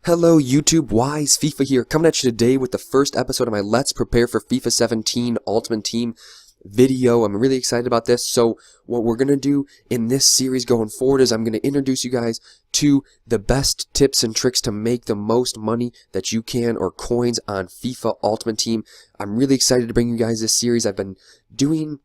Hello YouTube, Wise FIFA here, coming at you today with the first episode of my Let's Prepare for FIFA 17 Ultimate Team video. I'm really excited about this. So what we're going to do in this series going forward is I'm going to introduce you guys to the best tips and tricks to make the most money that you can, or coins, on FIFA Ultimate Team. I'm really excited to bring you guys this series. I've been doing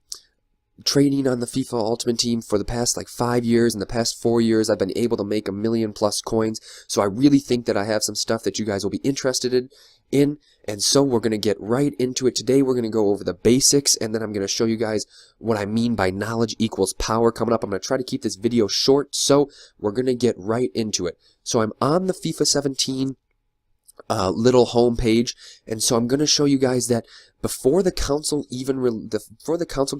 trading on the FIFA Ultimate Team for the past 5 years. In the past 4 years, I've been able to make 1 million+ coins. So I really think that I have some stuff that you guys will be interested in. And so we're going to get right into it. Today we're going to go over the basics, and then I'm going to show you guys what I mean by knowledge equals power coming up. I'm going to try to keep this video short, so we're going to get right into it. So I'm on the FIFA 17 little home page, and so I'm going to show you guys that before the console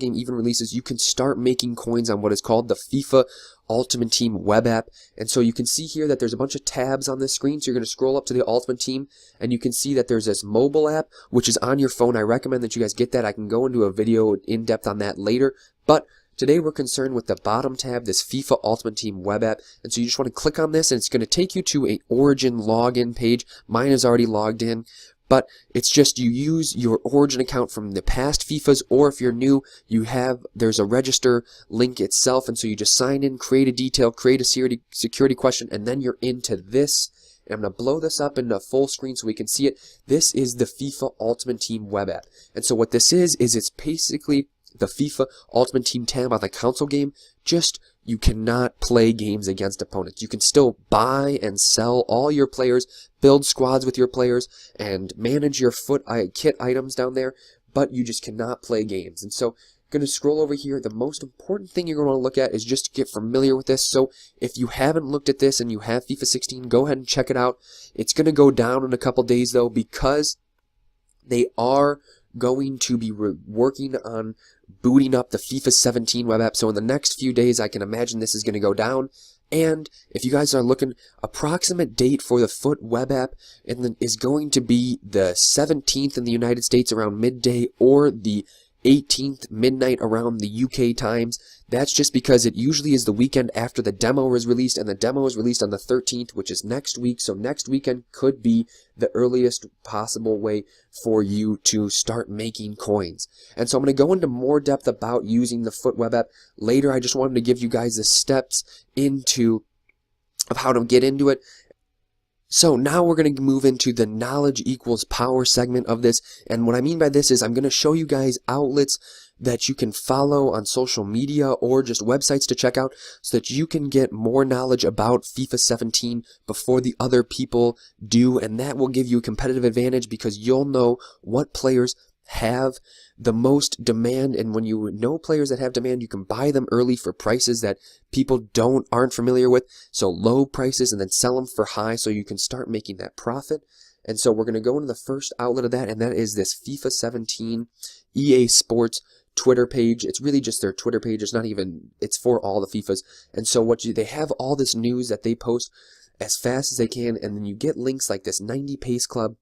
game even releases, you can start making coins on what is called the FIFA Ultimate Team web app. And so you can see here that there's a bunch of tabs on this screen. So you're going to scroll up to the Ultimate Team, and you can see that there's this mobile app which is on your phone. I recommend that you guys get that. I can go into a video in depth on that later, but today we're concerned with the bottom tab, this FIFA Ultimate Team web app. And so you just want to click on this, and it's going to take you to a Origin login page. Mine is already logged in, but it's just you use your Origin account from the past FIFAs, or if you're new, there's a register link itself, and so you just sign in, create a detail, create a security question, and then you're into this. And I'm going to blow this up into full screen so we can see it. This is the FIFA Ultimate Team web app. And so what this is it's basically the FIFA Ultimate Team tab on the console game, just you cannot play games against opponents. You can still buy and sell all your players, build squads with your players, and manage your FUT kit items down there, but you just cannot play games. And so I'm going to scroll over here. The most important thing you're going to want to look at is just to get familiar with this. So if you haven't looked at this and you have FIFA 16, go ahead and check it out. It's going to go down in a couple days though, because they are going to be working on booting up the FIFA 17 web app. So in the next few days, I can imagine this is going to go down. And if you guys are looking, approximate date for the FUT Web App is going to be the 17th in the United States around midday, or the 18th midnight around the UK times. That's just because it usually is the weekend after the demo is released, and the demo is released on the 13th, which is next week. So next weekend could be the earliest possible way for you to start making coins. And so I'm going to go into more depth about using the FUT Web App later. I just wanted to give you guys the steps of how to get into it. So now we're going to move into the knowledge equals power segment of this. And what I mean by this is I'm going to show you guys outlets that you can follow on social media, or just websites to check out, so that you can get more knowledge about FIFA 17 before the other people do. And that will give you a competitive advantage, because you'll know what players have the most demand, and when you know players that have demand, you can buy them early for prices that people aren't familiar with, so low prices, and then sell them for high, so you can start making that profit. And so we're going to go into the first outlet of that, and that is this FIFA 17 EA Sports Twitter page. It's really just their Twitter page. It's for all the FIFAs. And so they have all this news that they post as fast as they can, and then you get links like this 90 Pace Club,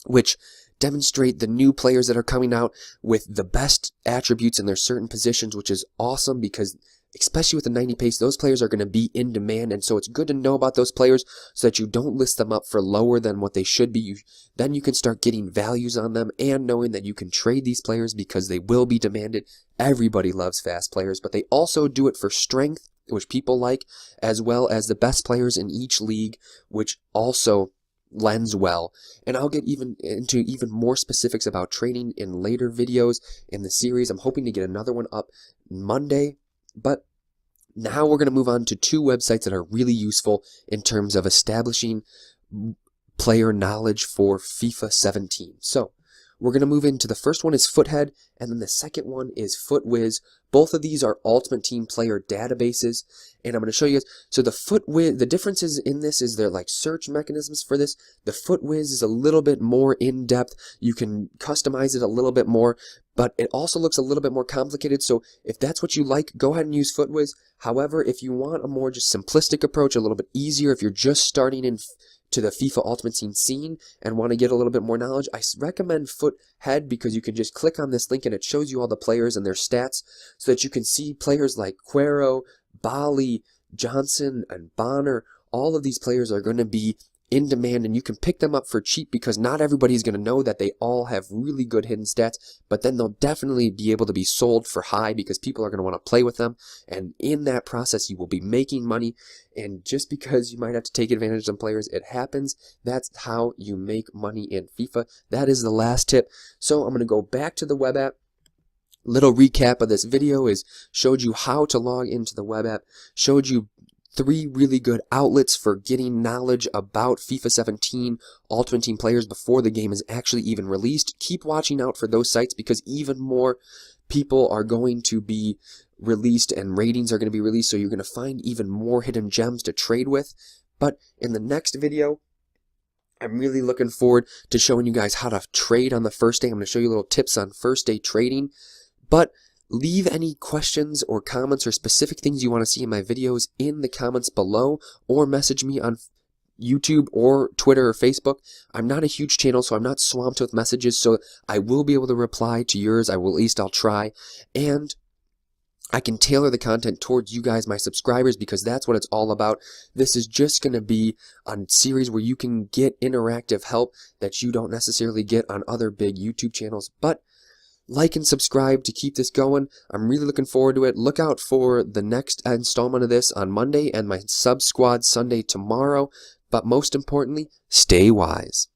which demonstrate the new players that are coming out with the best attributes in their certain positions, which is awesome, because especially with the 90 pace, those players are going to be in demand. And so it's good to know about those players so that you don't list them up for lower than what they should be. Then you can start getting values on them, and knowing that you can trade these players because they will be demanded. Everybody loves fast players, but they also do it for strength, which people like, as well as the best players in each league, which also lends well. And I'll get into even more specifics about trading in later videos in the series. I'm hoping to get another one up Monday, but now we're going to move on to two websites that are really useful in terms of establishing player knowledge for FIFA 17. So we're going to move into, the first one is Foothead, and then the second one is FUTWiz. Both of these are Ultimate Team player databases, and I'm going to show you guys. So the FUTWiz, the differences in this is they're like search mechanisms for this. The FUTWiz is a little bit more in depth. You can customize it a little bit more, but it also looks a little bit more complicated. So if that's what you like, go ahead and use FUTWiz. However, if you want a more just simplistic approach, a little bit easier, if you're just starting to the FIFA Ultimate Team scene and want to get a little bit more knowledge, I recommend Foothead, because you can just click on this link and it shows you all the players and their stats, so that you can see players like Quero, Bali, Johnson, and Bonner. All of these players are going to be in demand, and you can pick them up for cheap because not everybody's going to know that they all have really good hidden stats, but then they'll definitely be able to be sold for high because people are going to want to play with them, and in that process you will be making money. And just because you might have to take advantage of some players, it happens. That's how you make money in FIFA. That is the last tip. So I'm going to go back to the web app. Little recap of this video is showed you how to log into the web app, showed you 3 really good outlets for getting knowledge about FIFA 17 Ultimate Team players before the game is actually even released. Keep watching out for those sites because even more people are going to be released and ratings are going to be released, so you're going to find even more hidden gems to trade with. But in the next video, I'm really looking forward to showing you guys how to trade on the first day. I'm going to show you little tips on first day trading. But leave any questions or comments or specific things you want to see in my videos in the comments below, or message me on YouTube or Twitter or Facebook. I'm not a huge channel, so I'm not swamped with messages, so I will be able to reply to yours. At least I'll try. And I can tailor the content towards you guys, my subscribers, because that's what it's all about. This is just going to be a series where you can get interactive help that you don't necessarily get on other big YouTube channels. But like and subscribe to keep this going. I'm really looking forward to it. Look out for the next installment of this on Monday and my Sub Squad Sunday tomorrow. But most importantly, stay wise.